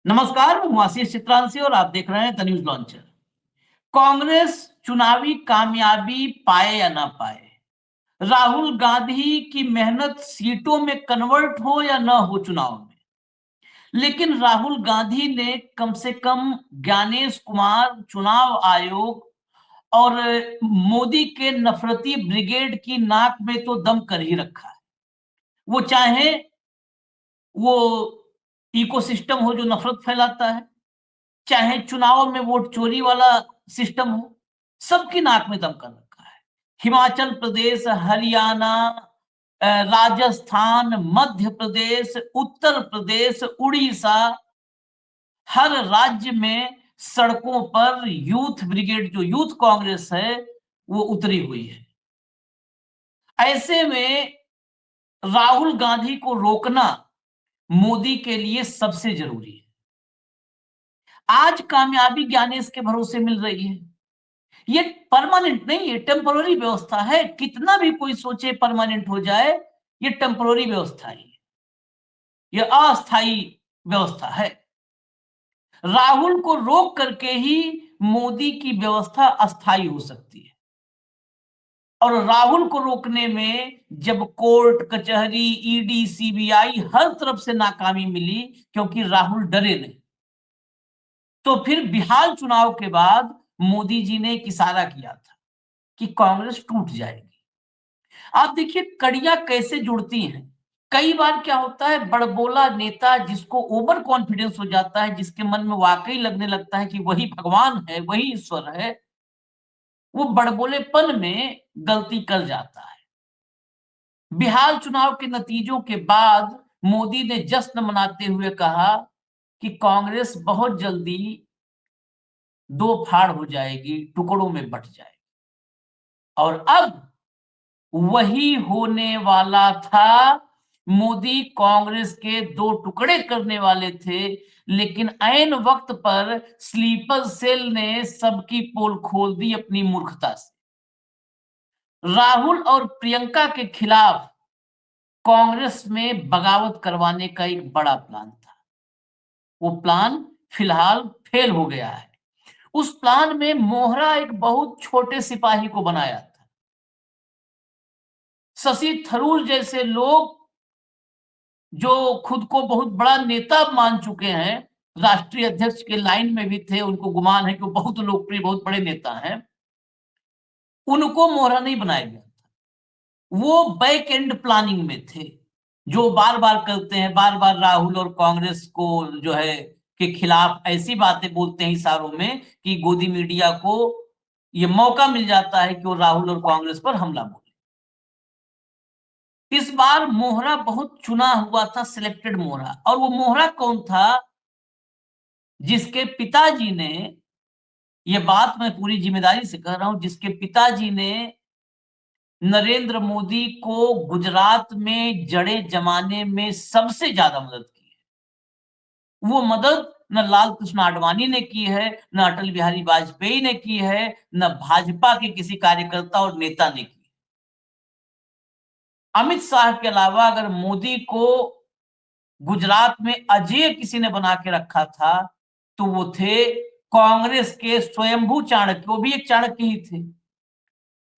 नमस्कार, मैं हूं आशीष चित्रांशी और आप देख रहे हैं द न्यूज लॉन्चर। कांग्रेस चुनावी कामयाबी पाए या ना पाए, राहुल गांधी की मेहनत सीटों में कन्वर्ट हो या ना हो चुनाव में, लेकिन राहुल गांधी ने कम से कम ज्ञानेश कुमार, चुनाव आयोग और मोदी के नफरती ब्रिगेड की नाक में तो दम कर ही रखा है। वो चाहे वो इकोसिस्टम हो जो नफरत फैलाता है, चाहे चुनाव में वोट चोरी वाला सिस्टम हो, सबकी नाक में दम कर रखा है। हिमाचल प्रदेश, हरियाणा, राजस्थान, मध्य प्रदेश, उत्तर प्रदेश, उड़ीसा, हर राज्य में सड़कों पर यूथ ब्रिगेड जो यूथ कांग्रेस है, वो उतरी हुई है। ऐसे में राहुल गांधी को रोकना मोदी के लिए सबसे जरूरी है। आज कामयाबी ज्ञानेश के भरोसे मिल रही है। ये परमानेंट नहीं, ये टेम्पररी व्यवस्था है। कितना भी कोई सोचे परमानेंट हो जाए, ये टेम्पररी व्यवस्था ही है, ये अस्थाई व्यवस्था है। राहुल को रोक करके ही मोदी की व्यवस्था अस्थाई हो सकती है। और राहुल को रोकने में जब कोर्ट कचहरी, ईडी, सीबीआई हर तरफ से नाकामी मिली, क्योंकि राहुल डरे नहीं, तो फिर बिहार चुनाव के बाद मोदी जी ने एक इशारा किया था कि कांग्रेस टूट जाएगी। आप देखिए कड़ियां कैसे जुड़ती हैं। कई बार क्या होता है, बड़बोला नेता जिसको ओवर कॉन्फिडेंस हो जाता है, जिसके मन में वाकई लगने लगता है कि वही भगवान है, वही ईश्वर है, वो बड़बोलेपन में गलती कर जाता है। बिहार चुनाव के नतीजों के बाद मोदी ने जश्न मनाते हुए कहा कि कांग्रेस बहुत जल्दी दो फाड़ हो जाएगी, टुकड़ों में बंट जाएगी। और अब वही होने वाला था। मोदी कांग्रेस के दो टुकड़े करने वाले थे, लेकिन ऐन वक्त पर स्लीपर सेल ने सबकी पोल खोल दी अपनी मूर्खता से। राहुल और प्रियंका के खिलाफ कांग्रेस में बगावत करवाने का एक बड़ा प्लान था। वो प्लान फिलहाल फेल हो गया है। उस प्लान में मोहरा एक बहुत छोटे सिपाही को बनाया था। शशि थरूर जैसे लोग जो खुद को बहुत बड़ा नेता मान चुके हैं, राष्ट्रीय अध्यक्ष के लाइन में भी थे, उनको गुमान है कि वो बहुत लोकप्रिय, बहुत बड़े नेता हैं, उनको मोहरा नहीं बनाया गया था। वो बैक एंड प्लानिंग में थे, जो बार बार करते हैं, बार बार राहुल और कांग्रेस को जो है के खिलाफ ऐसी बातें बोलते हैं इशारों में कि गोदी मीडिया को ये मौका मिल जाता है कि वो राहुल और कांग्रेस पर हमला बोले। इस बार मोहरा बहुत चुना हुआ था, सिलेक्टेड मोहरा। और वो मोहरा कौन था? जिसके पिताजी ने, ये बात मैं पूरी जिम्मेदारी से कह रहा हूं, जिसके पिताजी ने नरेंद्र मोदी को गुजरात में जड़े जमाने में सबसे ज्यादा मदद की है। वो मदद न लाल कृष्ण आडवाणी ने की है, न अटल बिहारी वाजपेयी ने की है, न भाजपा के किसी कार्यकर्ता और नेता ने की। अमित शाह के अलावा अगर मोदी को गुजरात में अजय किसी ने बना के रखा था, तो वो थे कांग्रेस के स्वयंभू चाणक्य। वो भी एक चाणक्य ही थे।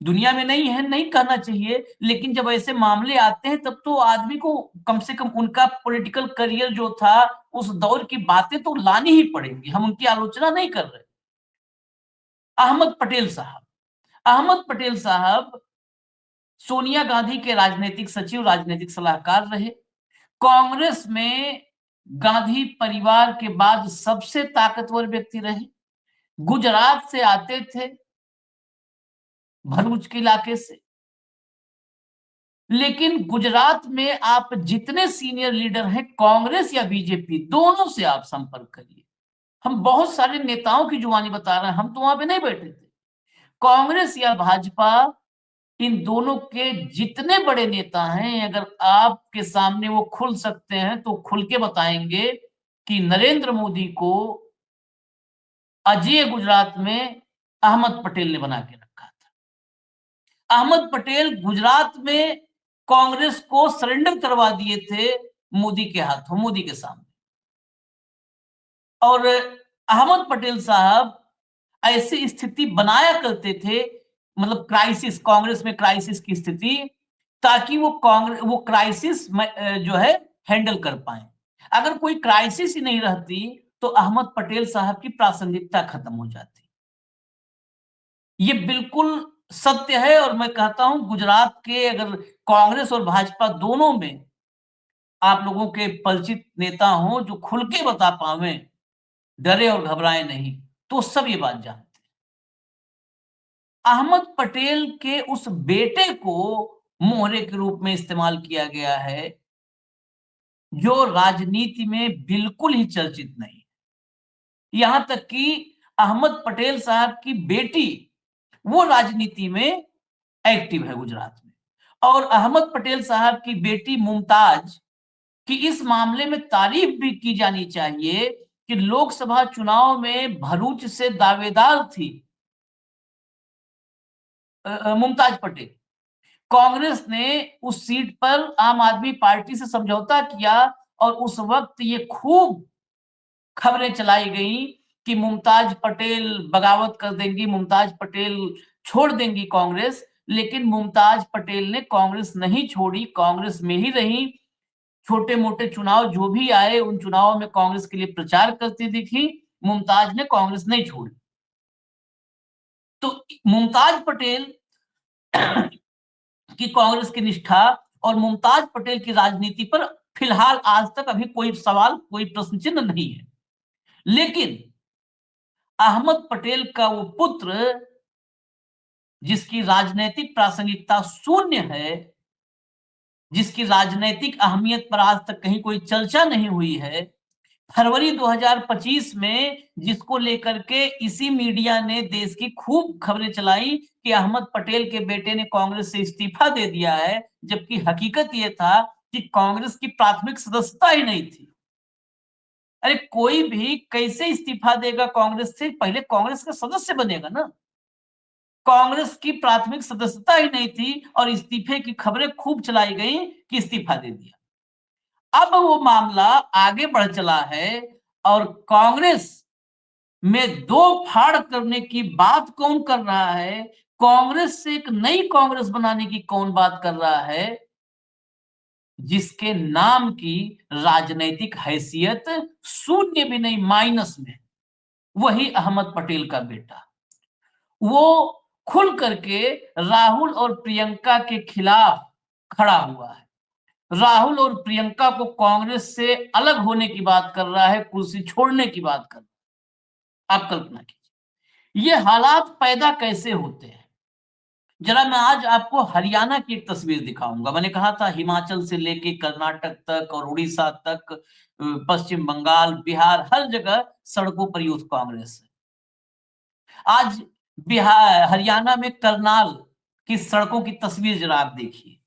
दुनिया में नहीं है, नहीं कहना चाहिए, लेकिन जब ऐसे मामले आते हैं तब तो आदमी को कम से कम उनका पॉलिटिकल करियर जो था, उस दौर की बातें तो लानी ही पड़ेंगी। हम उनकी आलोचना नहीं कर रहे। अहमद पटेल साहब, अहमद पटेल साहब सोनिया गांधी के राजनीतिक सचिव, राजनीतिक सलाहकार रहे। कांग्रेस में गांधी परिवार के बाद सबसे ताकतवर व्यक्ति रहे। गुजरात से आते थे, भरूच के इलाके से। लेकिन गुजरात में आप जितने सीनियर लीडर हैं, कांग्रेस या बीजेपी, दोनों से आप संपर्क करिए। हम बहुत सारे नेताओं की जुबानी बता रहे हैं, हम तो वहां पे नहीं बैठे थे। कांग्रेस या भाजपा, इन दोनों के जितने बड़े नेता हैं, अगर आपके सामने वो खुल सकते हैं तो खुल के बताएंगे कि नरेंद्र मोदी को अजय गुजरात में अहमद पटेल ने बना के रखा था। अहमद पटेल गुजरात में कांग्रेस को सरेंडर करवा दिए थे मोदी के हाथों, मोदी के सामने। और अहमद पटेल साहब ऐसी स्थिति बनाया करते थे, मतलब क्राइसिस, कांग्रेस में क्राइसिस की स्थिति, ताकि वो क्राइसिस जो है हैंडल कर पाए। अगर कोई क्राइसिस ही नहीं रहती तो अहमद पटेल साहब की प्रासंगिकता खत्म हो जाती। ये बिल्कुल सत्य है और मैं कहता हूं गुजरात के अगर कांग्रेस और भाजपा दोनों में आप लोगों के परिचित नेता हो जो खुल के बता पावे, डरे और घबराए नहीं, तो सब ये बात जानते हैं। अहमद पटेल के उस बेटे को मोहरे के रूप में इस्तेमाल किया गया है, जो राजनीति में बिल्कुल ही चर्चित नहीं। यहां तक कि अहमद पटेल साहब की बेटी वो राजनीति में एक्टिव है गुजरात में, और अहमद पटेल साहब की बेटी मुमताज की इस मामले में तारीफ भी की जानी चाहिए कि लोकसभा चुनाव में भरूच से दावेदार थी मुमताज पटेल। कांग्रेस ने उस सीट पर आम आदमी पार्टी से समझौता किया और उस वक्त ये खूब खबरें चलाई गई कि मुमताज पटेल बगावत कर देंगी, मुमताज पटेल छोड़ देंगी कांग्रेस। लेकिन मुमताज पटेल ने कांग्रेस नहीं छोड़ी, कांग्रेस में ही रही। छोटे मोटे चुनाव जो भी आए उन चुनावों में कांग्रेस के लिए प्रचार करती दिखी। मुमताज ने कांग्रेस नहीं छोड़ी। तो मुमताज पटेल की कांग्रेस की निष्ठा और मुमताज पटेल की राजनीति पर फिलहाल आज तक अभी कोई सवाल, कोई प्रश्न चिन्ह नहीं है। लेकिन अहमद पटेल का वो पुत्र जिसकी राजनीतिक प्रासंगिकता शून्य है, जिसकी राजनीतिक अहमियत पर आज तक कहीं कोई चर्चा नहीं हुई है, फरवरी 2025 में जिसको लेकर के इसी मीडिया ने देश की खूब खबरें चलाई कि अहमद पटेल के बेटे ने कांग्रेस से इस्तीफा दे दिया है, जबकि हकीकत यह था कि कांग्रेस की प्राथमिक सदस्यता ही नहीं थी। अरे कोई भी कैसे इस्तीफा देगा कांग्रेस से? पहले कांग्रेस का सदस्य बनेगा ना। कांग्रेस की प्राथमिक सदस्यता ही नहीं थी और इस्तीफे की खबरें खूब चलाई गई कि इस्तीफा दे दिया। अब वो मामला आगे बढ़ चला है और कांग्रेस में दो फाड़ करने की बात कौन कर रहा है? कांग्रेस से एक नई कांग्रेस बनाने की कौन बात कर रहा है? जिसके नाम की राजनैतिक हैसियत शून्य भी नहीं, माइनस में, वही अहमद पटेल का बेटा। वो खुल करके राहुल और प्रियंका के खिलाफ खड़ा हुआ है। राहुल और प्रियंका को कांग्रेस से अलग होने की बात कर रहा है, कुर्सी छोड़ने की बात कर रहा है। आप कल्पना कीजिए ये हालात पैदा कैसे होते हैं। जरा मैं आज आपको हरियाणा की एक तस्वीर दिखाऊंगा। मैंने कहा था हिमाचल से लेके कर्नाटक तक और उड़ीसा तक, पश्चिम बंगाल, बिहार, हर जगह सड़कों पर यूथ कांग्रेस है। आज बिहार, हरियाणा में करनाल की सड़कों की तस्वीर जरा आप देखिए,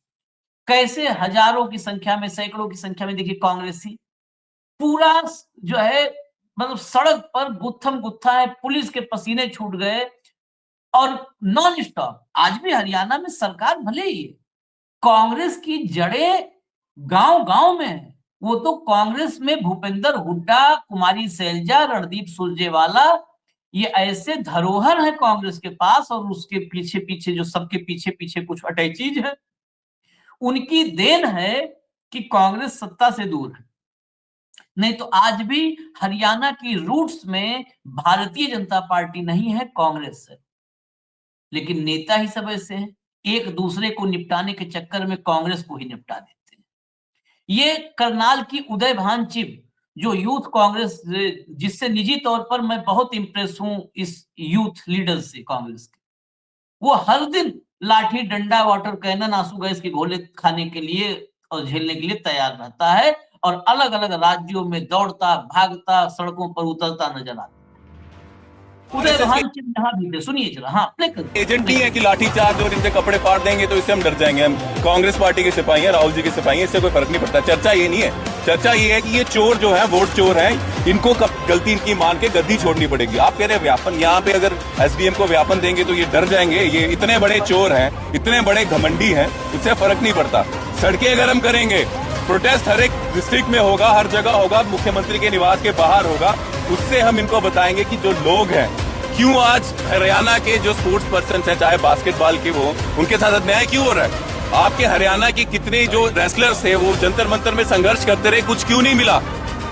कैसे हजारों की संख्या में, सैकड़ों की संख्या में देखिए कांग्रेसी पूरा जो है, मतलब सड़क पर गुत्थम गुत्था है, पुलिस के पसीने छूट गए और नॉन स्टॉप। आज भी हरियाणा में सरकार भले ही है, कांग्रेस की जड़ें गांव गांव में है। वो तो कांग्रेस में भूपेंद्र हुड्डा, कुमारी सैलजा, रणदीप सुरजेवाला, ये ऐसे धरोहर है कांग्रेस के पास, और उसके पीछे पीछे जो सबके पीछे पीछे कुछ अटैचीज है, उनकी देन है कि कांग्रेस सत्ता से दूर है। नहीं तो आज भी हरियाणा की रूट्स में भारतीय जनता पार्टी नहीं है, कांग्रेस है। लेकिन नेता ही सब ऐसे हैं, एक दूसरे को निपटाने के चक्कर में कांग्रेस को ही निपटा देते हैं। ये करनाल की उदय भान चिब जो यूथ कांग्रेस, जिससे निजी तौर पर मैं बहुत इंप्रेस हूं इस यूथ लीडर से कांग्रेस के, वो हर दिन लाठी डंडा वाटर कैनन आंसू गैस के गोले खाने के लिए और झेलने के लिए तैयार रहता है और अलग अलग राज्यों में दौड़ता भागता सड़कों पर उतरता नजर आता है। उदय भान चिब यहाँ भी थे, सुनिए जरा। हाँ, प्ले कर। एजेंट नहीं है कि लाठी चार्ज और इनसे कपड़े फाड़ देंगे तो इससे हम डर जाएंगे। हम कांग्रेस पार्टी के सिपाही हैं, राहुल जी के सिपाही हैं, इससे कोई फर्क नहीं पड़ता। चर्चा ये नहीं है, चर्चा ये है कि ये चोर जो है, वोट चोर हैं, इनको गलती इनकी मान के गद्दी छोड़नी पड़ेगी। आप कह रहे हैं व्यापन, यहाँ पे अगर एसडीएम को व्यापन देंगे तो ये डर जाएंगे। ये इतने बड़े चोर हैं, इतने बड़े घमंडी हैं, इससे फर्क नहीं पड़ता। सड़कें गर्म करेंगे, प्रोटेस्ट हर एक डिस्ट्रिक्ट में होगा, हर जगह होगा, मुख्यमंत्री के निवास के बाहर होगा। उससे हम इनको बताएंगे कि जो लोग हैं, क्यों आज हरियाणा के जो स्पोर्ट्स पर्सन हैं, चाहे बास्केटबॉल के वो, उनके साथ अन्याय क्यों हो रहा है। आपके हरियाणा के कितने जो रेसलर्स थे वो जंतर मंतर में संघर्ष करते रहे, कुछ क्यों नहीं मिला।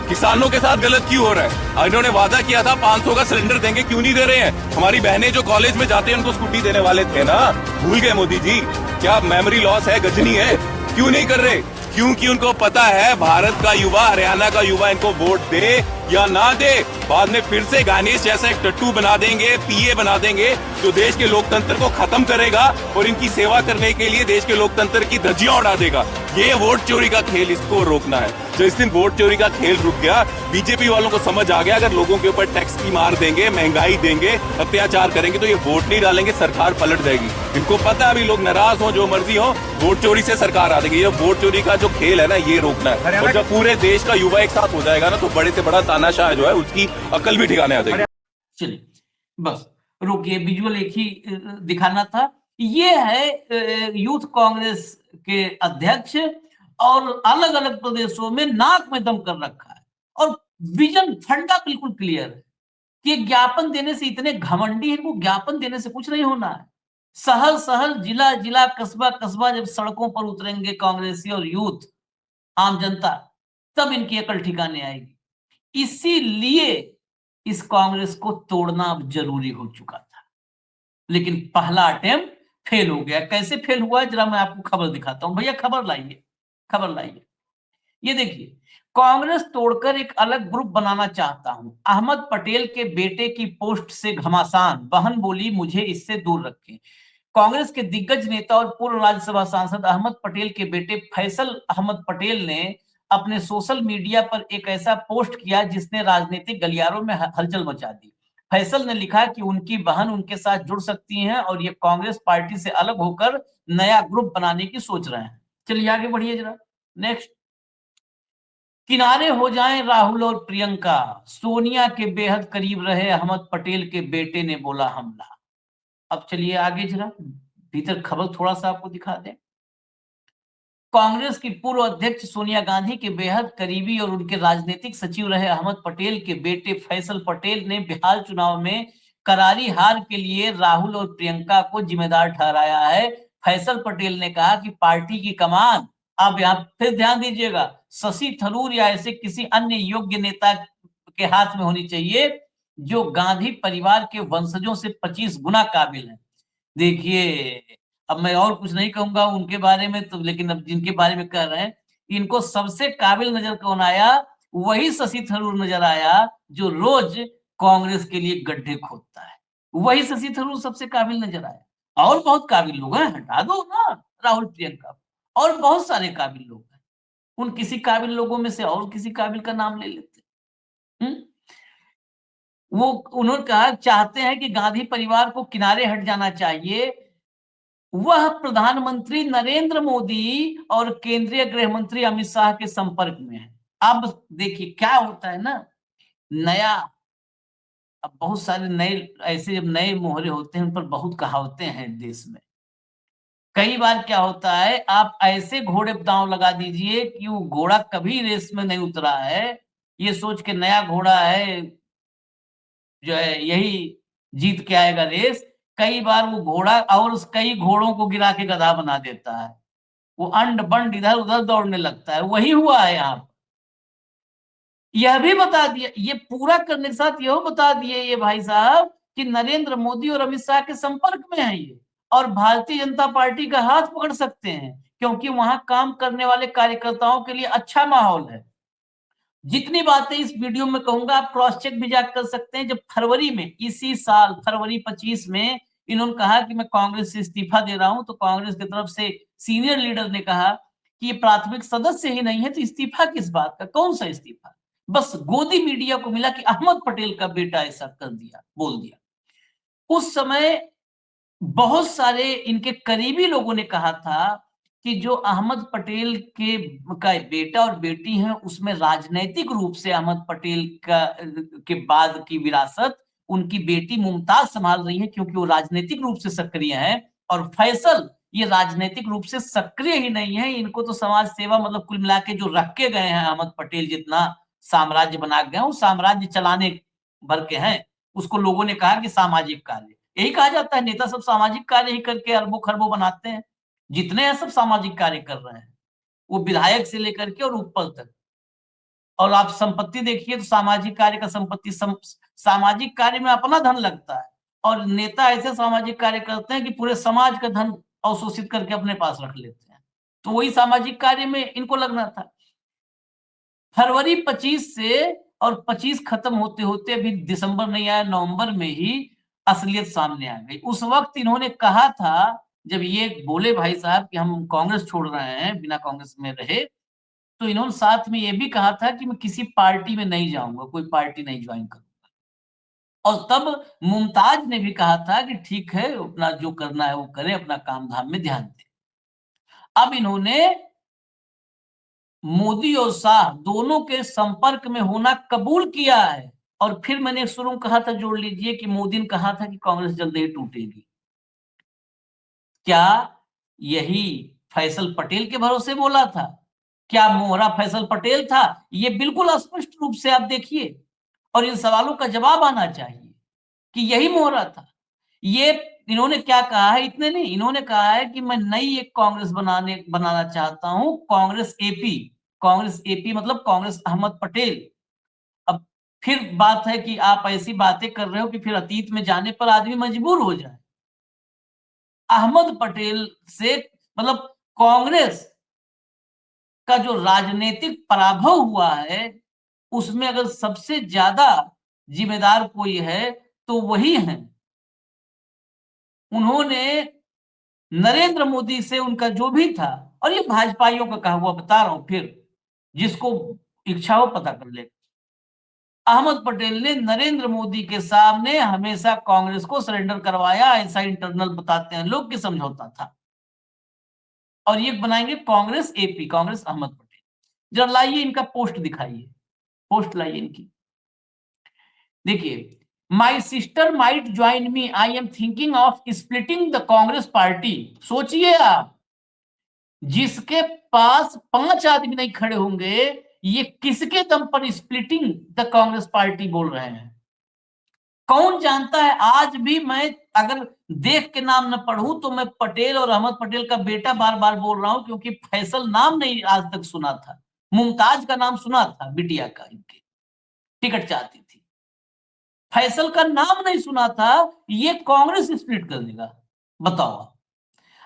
किसानों के साथ गलत क्यों हो रहा है। इन्होंने वादा किया था 500 का सिलेंडर देंगे, क्यों नहीं दे रहे हैं। हमारी बहनें जो कॉलेज में जाते हैं उनको स्कूटी देने वाले थे ना, भूल गए मोदी जी। क्या मेमोरी लॉस है, गजनी है, क्यों नहीं कर रहे। क्योंकि उनको पता है भारत का युवा, हरियाणा का युवा इनको वोट दे या ना दे, बाद में फिर से गानेश जैसा एक टट्टू बना देंगे, पीए बना देंगे, जो देश के लोकतंत्र को खत्म करेगा और इनकी सेवा करने के लिए देश के लोकतंत्र की धज्जियां उड़ा देगा। ये वोट चोरी का खेल, इसको रोकना है। जिस दिन वोट चोरी का खेल रुक गया, बीजेपी वालों को समझ आ गया, अगर लोगों के ऊपर टैक्स की मार देंगे, महंगाई देंगे, अत्याचार करेंगे तो ये वोट नहीं डालेंगे, सरकार पलट जाएगी। इनको पता है अभी लोग नाराज हो, जो मर्जी हो, वोट चोरी से सरकार आ जाएगी। ये वोट चोरी का जो खेल है ना, ये रोकना है। और जब पूरे देश का युवा एक साथ हो जाएगा ना, तो बड़े से बड़ा तानाशाह जो है उसकी अकल भी ठिकाने आ जाएगी। चलिए बस रुकिए, विजुअल एक ही दिखाना था। ये है यूथ कांग्रेस के अध्यक्ष, और अलग अलग प्रदेशों में नाक में दम कर रखा है, और विजन फंडा बिल्कुल क्लियर है कि ज्ञापन देने से इतने घमंडी है, इनको ज्ञापन देने से कुछ नहीं होना है। शहर शहर, जिला जिला, कस्बा कस्बा जब सड़कों पर उतरेंगे कांग्रेसी और यूथ, आम जनता, तब इनकी अकल ठिकाने आएगी। इसीलिए इस कांग्रेस को तोड़ना अब जरूरी हो चुका था, लेकिन पहला अटेम्प्ट फेल हो गया। कैसे फेल हुआ है, जरा मैं आपको खबर दिखाता हूं। भैया खबर लाइए, खबर लाइए। ये देखिए, कांग्रेस तोड़कर एक अलग ग्रुप बनाना चाहता हूं। अहमद पटेल के बेटे की पोस्ट से घमासान, बहन बोली मुझे इससे दूर रखें। कांग्रेस के दिग्गज नेता और पूर्व राज्यसभा सांसद अहमद पटेल के बेटे फैसल अहमद पटेल ने अपने सोशल मीडिया पर एक ऐसा पोस्ट किया जिसने राजनीतिक गलियारों में हलचल मचा दी। फैसल ने लिखा कि उनकी बहन उनके साथ जुड़ सकती हैं और ये कांग्रेस पार्टी से अलग होकर नया ग्रुप बनाने की सोच रहे हैं। चलिए आगे बढ़िए जरा, नेक्स्ट। किनारे हो जाएं राहुल और प्रियंका, सोनिया के बेहद करीब रहे अहमद पटेल के बेटे ने बोला हमला। अब चलिए आगे जरा, भीतर खबर थोड़ा सा आपको दिखा दें। कांग्रेस की पूर्व अध्यक्ष सोनिया गांधी के बेहद करीबी और उनके राजनीतिक सचिव रहे अहमद पटेल के बेटे फैसल पटेल ने बिहार चुनाव में करारी हार के लिए राहुल और प्रियंका को जिम्मेदार ठहराया है। फैसल पटेल ने कहा कि पार्टी की कमान, अब यहाँ फिर ध्यान दीजिएगा, शशि थरूर या ऐसे किसी अन्य योग्य नेता के हाथ में होनी चाहिए जो गांधी परिवार के वंशजों से 25 गुना काबिल है। देखिए, अब मैं और कुछ नहीं कहूंगा उनके बारे में तो, लेकिन अब जिनके बारे में कह रहे हैं, इनको सबसे काबिल नजर कौन आया, वही शशि थरूर नजर आया जो रोज कांग्रेस के लिए गड्ढे खोदता है। वही शशि थरूर सबसे काबिल नजर आया। और बहुत काबिल लोग हैं, हटा दो ना राहुल प्रियंका, और बहुत सारे काबिल लोग हैं। उन किसी काबिल लोगों में से और किसी काबिल का नाम ले लेते। वो उन्होंने कहा चाहते हैं कि गांधी परिवार को किनारे हट जाना चाहिए। वह प्रधानमंत्री नरेंद्र मोदी और केंद्रीय गृह मंत्री अमित शाह के संपर्क में है। अब देखिए क्या होता है ना, नया, अब बहुत सारे नए ऐसे जब नए मोहरे होते हैं उन पर बहुत कहावतें हैं देश में। कई बार क्या होता है, आप ऐसे घोड़े दांव लगा दीजिए कि वो घोड़ा कभी रेस में नहीं उतरा है, ये सोच के नया घोड़ा है जो है यही जीत के आएगा रेस। कई बार वो घोड़ा और उस कई घोड़ों को गिरा के गधा बना देता है, वो अंड बंड इधर उधर दौड़ने लगता है। वही हुआ है यहाँ। यह भी बता दिया, ये पूरा करने के साथ यह बता दिए ये भाई साहब कि नरेंद्र मोदी और अमित शाह के संपर्क में है ये, और भारतीय जनता पार्टी का हाथ पकड़ सकते हैं, क्योंकि वहां काम करने वाले कार्यकर्ताओं के लिए अच्छा माहौल है। जितनी बातें इस वीडियो में कहूंगा आप क्रॉस चेक भी जाकर कर सकते हैं। जब फरवरी में, इसी साल फरवरी 25 में इन्होंने कहा कि मैं कांग्रेस से इस्तीफा दे रहा हूं, तो कांग्रेस की तरफ से सीनियर लीडर ने कहा कि ये प्राथमिक सदस्य ही नहीं है तो इस्तीफा किस बात का, कौन सा इस्तीफा। बस गोदी मीडिया को मिला कि अहमद पटेल का बेटा ऐसा कर दिया, बोल दिया। उस समय बहुत सारे इनके करीबी लोगों ने कहा था कि जो अहमद पटेल के का बेटा और बेटी हैं, उसमें राजनैतिक रूप से अहमद पटेल का के बाद की विरासत उनकी बेटी मुमताज संभाल रही है, क्योंकि वो राजनीतिक रूप से सक्रिय है, और फैसल ये राजनीतिक रूप से सक्रिय ही नहीं है। इनको तो समाज सेवा मतलब कुल मिला के जो रख के गए हैं अहमद पटेल जितना साम्राज्य बना गए हैं, वो साम्राज्य चलाने भर के हैं। उसको लोगों ने कहा कि सामाजिक कार्य, यही कहा जाता है नेता सब सामाजिक कार्य ही करके अरबों खरबों बनाते हैं। जितने हैं सब सामाजिक कार्य कर रहे हैं, वो विधायक से लेकर के और ऊपर तक। और आप संपत्ति देखिए तो सामाजिक कार्य का संपत्ति सामाजिक कार्य में अपना धन लगता है, और नेता ऐसे सामाजिक कार्य करते हैं कि पूरे समाज का धन अवशोषित करके अपने पास रख लेते हैं। तो वही सामाजिक कार्य में इनको लगना था। फरवरी 25 से और 25 खत्म होते होते अभी दिसंबर नहीं आया, नवंबर में ही असलियत सामने आ गई। उस वक्त इन्होंने कहा था, जब ये बोले भाई साहब कि हम कांग्रेस छोड़ रहे हैं, बिना कांग्रेस में रहे, तो इन्होंने साथ में ये भी कहा था कि मैं किसी पार्टी में नहीं जाऊंगा, कोई पार्टी नहीं ज्वाइन करूंगा। और तब मुमताज ने भी कहा था कि ठीक है, अपना जो करना है वो करें, अपना काम धाम में ध्यान दें। अब इन्होंने मोदी और शाह दोनों के संपर्क में होना कबूल किया है। और फिर मैंने शुरू में कहा था, जोड़ लीजिए, कि मोदी ने कहा था कि कांग्रेस जल्द ही टूटेगी। क्या यही फैसल पटेल के भरोसे बोला था? क्या मोहरा फैसल पटेल था? ये बिल्कुल स्पष्ट रूप से आप देखिए, और इन सवालों का जवाब आना चाहिए कि यही मोहरा था। ये इन्होंने क्या कहा है, इतने नहीं, इन्होंने कहा है कि मैं नई एक कांग्रेस बनाना चाहता हूं, कांग्रेस एपी। कांग्रेस एपी मतलब कांग्रेस अहमद पटेल। अब फिर बात है कि आप ऐसी बातें कर रहे हो कि फिर अतीत में जाने पर आदमी मजबूर हो जाए। अहमद पटेल से मतलब कांग्रेस का जो राजनीतिक पराभव हुआ है, उसमें अगर सबसे ज्यादा जिम्मेदार कोई है तो वही है। उन्होंने नरेंद्र मोदी से उनका जो भी था, और ये भाजपाइयों का कहा हुआ बता रहा हूं, फिर जिसको इच्छा हो पता कर ले। अहमद पटेल ने नरेंद्र मोदी के सामने हमेशा कांग्रेस को सरेंडर करवाया, ऐसा इंटरनल बताते हैं लोग कि समझौता था। और ये बनाएंगे कांग्रेस एपी, कांग्रेस अहमद पटेल। जरा लाइए इनका पोस्ट दिखाइए, पोस्ट लाइए इनकी। देखिए, my sister might join me, I am thinking of splitting the Congress party. सोचिए आप, जिसके पास 5 आदमी नहीं खड़े होंगे, ये किसके दम पर स्प्लिटिंग द कांग्रेस पार्टी बोल रहे हैं? कौन जानता है? आज भी मैं अगर देख के नाम न पढ़ूं तो मैं पटेल और अहमद पटेल का बेटा बार बार बोल रहा हूं, क्योंकि फैसल नाम नहीं आज तक सुना था। मुमताज का नाम सुना था, बिटिया का, इनके टिकट चाहती थी। फैसल का नाम नहीं सुना था। ये कांग्रेस स्प्लिट कर देगा, बताओ।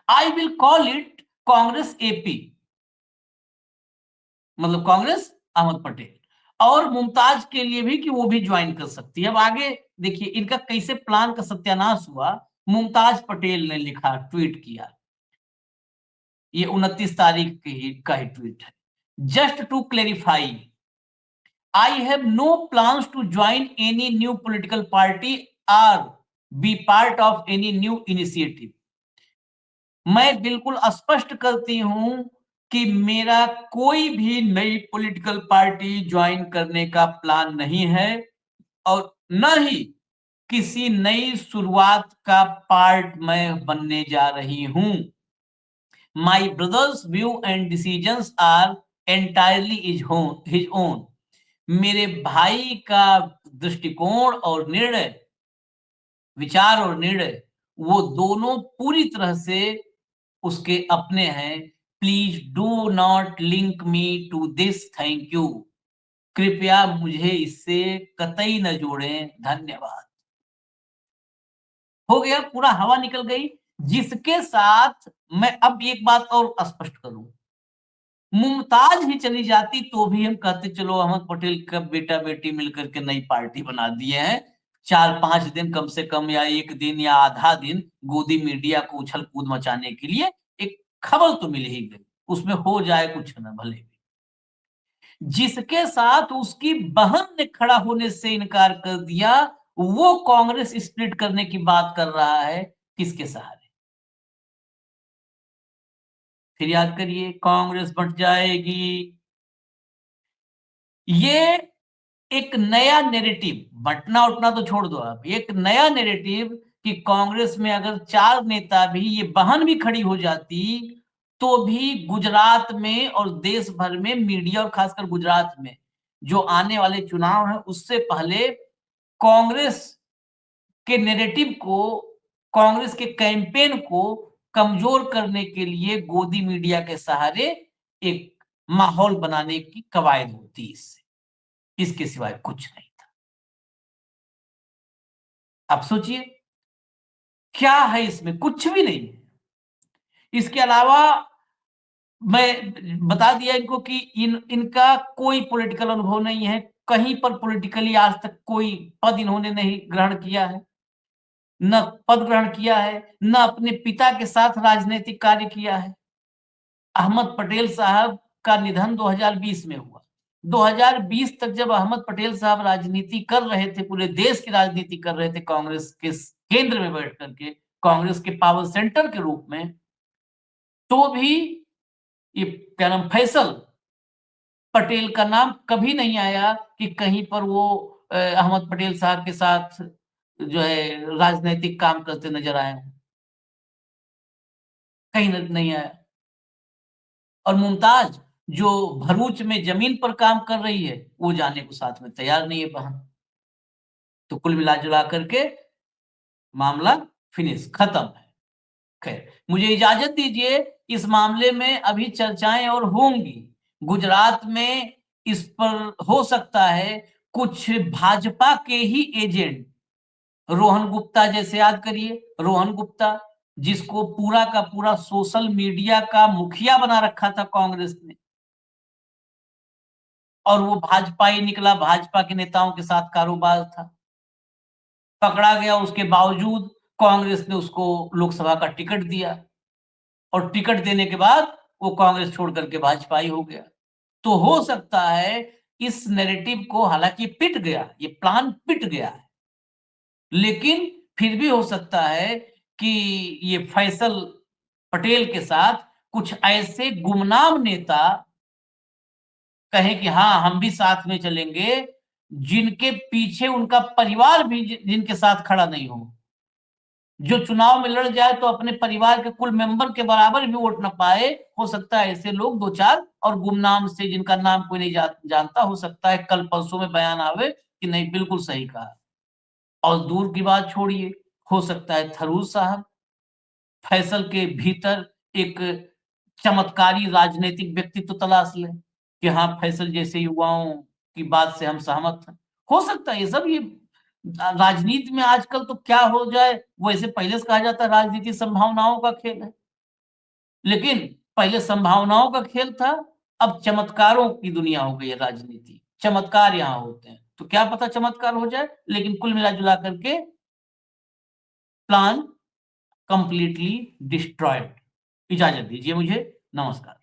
I will call it Congress AP, मतलब कांग्रेस अहमद पटेल। और मुमताज के लिए भी कि वो भी ज्वाइन कर सकती है। अब आगे देखिए इनका कैसे प्लान का सत्यानाश हुआ। मुमताज पटेल ने लिखा, ट्वीट किया, ये 29 तारीख का ही ट्वीट है। Just to clarify, I have no plans to join any new political party और be part of any new initiative. मैं बिल्कुल स्पष्ट करती हूं कि मेरा कोई भी नई पॉलिटिकल पार्टी ज्वाइन करने का प्लान नहीं है, और न ही किसी नई शुरुआत का पार्ट मैं बनने जा रही हूं। My brother's view and decisions are entirely his own. मेरे भाई का दृष्टिकोण और निर्णय, विचार और निर्णय, वो दोनों पूरी तरह से उसके अपने हैं। Please do not link me to this, thank you. कृपया मुझे इससे कतई न जोड़ें, धन्यवाद। हो गया, पूरा हवा निकल गई। जिसके साथ मैं अब एक बात और स्पष्ट करूं, मुमताज ही चली जाती तो भी हम कहते चलो अहमद पटेल का बेटा बेटी मिलकर के नई पार्टी बना दिए हैं। 4-5 दिन कम से कम, या 1 दिन या आधा दिन गोदी मीडिया को उछल कूद मचाने के लिए एक खबर तो मिल ही गई, उसमें हो जाए कुछ न भले भी। जिसके साथ उसकी बहन ने खड़ा होने से इनकार कर दिया, वो कांग्रेस स्प्लिट करने की बात कर रहा है, किसके सहारे? फिर याद करिए, कांग्रेस बंट जाएगी। ये एक नया नैरेटिव, बंटना उठना तो छोड़ दो आप, एक नया नैरेटिव कि कांग्रेस में अगर 4 नेता भी, ये बहन भी खड़ी हो जाती, तो भी गुजरात में और देश भर में मीडिया और खासकर गुजरात में जो आने वाले चुनाव हैं, उससे पहले कांग्रेस के नैरेटिव को, कांग्रेस के कैंपेन को कमजोर करने के लिए गोदी मीडिया के सहारे एक माहौल बनाने की कवायद होती इससे, इसके सिवाय कुछ नहीं था। अब सोचिए क्या है इसमें, कुछ भी नहीं है। इसके अलावा मैं बता दिया इनको कि इनका कोई पॉलिटिकल अनुभव नहीं है, कहीं पर पॉलिटिकली आज तक कोई पद इन्होंने नहीं ग्रहण किया है, न पद ग्रहण किया है, न अपने पिता के साथ राजनीतिक कार्य किया है। अहमद पटेल साहब का निधन 2020 में हुआ। 2020 तक जब अहमद पटेल साहब राजनीति कर रहे थे, पूरे देश की राजनीति कर रहे थे कांग्रेस के केंद्र में बैठ करके, कांग्रेस के पावर सेंटर के रूप में, तो भी ये क्या नाम, फैसल पटेल का नाम कभी नहीं आया कि कहीं पर वो अहमद पटेल साहब के साथ जो है राजनीतिक काम करते नजर आए हों। कहीं नहीं आया। और मुमताज जो भरूच में जमीन पर काम कर रही है, वो जाने को साथ में तैयार नहीं है बहन। तो कुल मिला जुला करके मामला फिनिश, खत्म है। खैर, मुझे इजाजत दीजिए, इस मामले में अभी चर्चाएं और होंगी। गुजरात में इस पर हो सकता है कुछ भाजपा के ही एजेंट, रोहन गुप्ता जैसे, याद करिए रोहन गुप्ता, जिसको पूरा का पूरा सोशल मीडिया का मुखिया बना रखा था कांग्रेस ने, और वो भाजपा ही निकला, भाजपा के नेताओं के साथ कारोबार था, पकड़ा गया। उसके बावजूद कांग्रेस ने उसको लोकसभा का टिकट दिया, और टिकट देने के बाद वो कांग्रेस छोड़ करके भाजपा ही हो गया। तो हो सकता है इस नैरेटिव को, हालांकि पिट गया, ये प्लान पिट गया है, लेकिन फिर भी हो सकता है कि ये फैसल पटेल के साथ कुछ ऐसे गुमनाम नेता कहें कि हाँ हम भी साथ में चलेंगे, जिनके पीछे उनका परिवार भी जिनके साथ खड़ा नहीं हो, जो चुनाव में लड़ जाए तो अपने परिवार के कुल मेंबर के बराबर भी वोट न पाए। हो सकता है ऐसे लोग 2-4 और गुमनाम से, जिनका नाम कोई नहीं जानता, हो सकता है कल परसों में बयान आवे कि नहीं बिल्कुल सही कहा। और दूर की बात छोड़िए, हो सकता है थरूर साहब फैसल के भीतर एक चमत्कारी राजनीतिक व्यक्तित्व तलाश लें कि हाँ फैसल जैसे युवाओं की बात से हम सहमत हैं। हो सकता है ये सब, ये राजनीति में आजकल तो क्या हो जाए, वैसे पहले से कहा जाता है राजनीति संभावनाओं का खेल है, लेकिन पहले संभावनाओं का खेल था, अब चमत्कारों की दुनिया हो गई है राजनीति। चमत्कार यहाँ होते हैं, तो क्या पता चमत्कार हो जाए, लेकिन कुल मिला जुला करके प्लान कंप्लीटली डिस्ट्रॉयड। इजाजत दीजिए मुझे, नमस्कार।